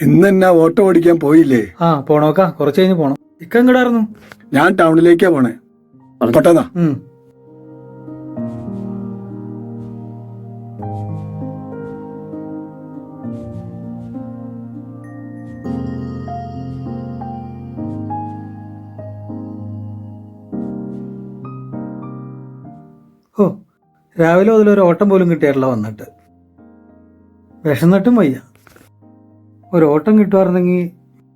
ഇന്നെന്നാ auto ഓടിക്കാൻ പോയില്ലേ? പോണോക്കാ, കുറച്ച് കഴിഞ്ഞ് പോണം. ഇക്ക എങ്ങടായിരുന്നു? ഞാൻ ടൗണിലേക്കാ പോണേ. കൊട്ടന്നാ. ഓ, രാവിലെ മുതലൊരു ഓട്ടം പോലും കിട്ടിയാറില്ല വന്നിട്ട്. വിശന്നിട്ടും വയ്യ. ഒരു ഓട്ടം കിട്ടുമായിരുന്നെങ്കിൽ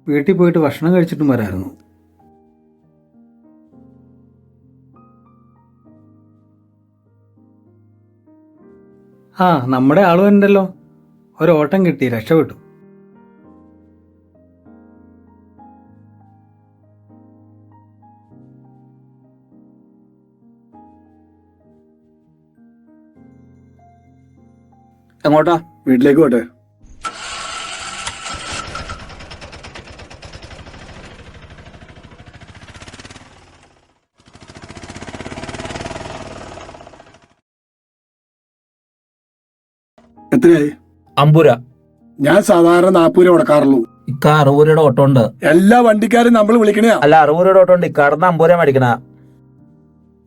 വീട്ടിൽ പോയിട്ട് ഭക്ഷണം കഴിച്ചിട്ടും വരായിരുന്നു. നമ്മുടെ ആള് ഉണ്ടല്ലോ, ഒരു ഓട്ടം കിട്ടി, രക്ഷപ്പെട്ടു. എങ്ങോട്ടാ? വീട്ടിലേക്ക് പോട്ടെ. എത്രയായി? 50 രൂപ. ഞാൻ സാധാരണ 40 രൂപ കൊടുക്കാറുള്ളൂ. ഇക്ക 60 രൂപയുടെ ഓട്ടോ ഉണ്ട്. എല്ലാ വണ്ടിക്കാരും നമ്മൾ വിളിക്കണേ. അല്ല, 60 രൂപയുടെ ഓട്ടോ ഉണ്ട്. ഇക്കാടുന്ന് 50 രൂപ മേടിക്കണ.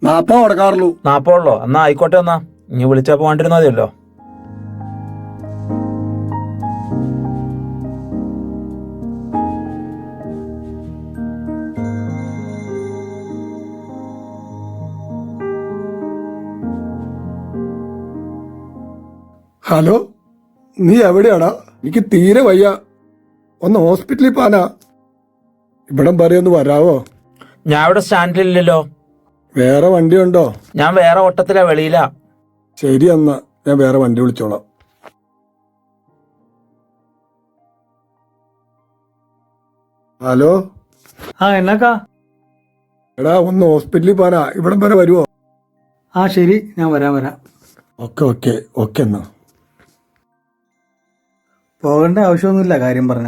40 കൊടുക്കാറുള്ളൂ. 40 ഉള്ളോ? എന്നാ ആയിക്കോട്ടെ. എന്നാ ഇനി വിളിച്ചാ പോകാണ്ടിരുന്നാ മതിയല്ലോ. ഹലോ, നീ എവിടെയാടാ? എനിക്ക് തീരെ വയ്യ, ഒന്ന് ഹോസ്പിറ്റലിൽ പോകാനാ. ഇവിടം വരെ ഒന്ന് വരാവോ? ഞാൻ ഇവിടെ സ്റ്റാൻഡിലില്ലല്ലോ. വേറെ വണ്ടി ഉണ്ടോ? ഞാൻ വേറെ ഓട്ടത്തിലാ, വെളിയിലാ. ശരി, എന്നാ ഞാൻ വേറെ വണ്ടി വിളിച്ചോളാം. ഹലോ. എന്നാക്കാ? എടാ, ഒന്ന് ഹോസ്പിറ്റലിൽ പോകാനാ. ഇവിടം വരെ വരുവോ? ശരി, ഞാൻ വരാം. ഓക്കെ എന്നാ. പോകേണ്ട ആവശ്യമൊന്നുമില്ല. കാര്യം പറഞ്ഞ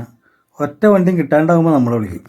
ഒറ്റ വണ്ടിയും കിട്ടാണ്ടാവുമ്പോൾ നമ്മൾ വിളിക്കും.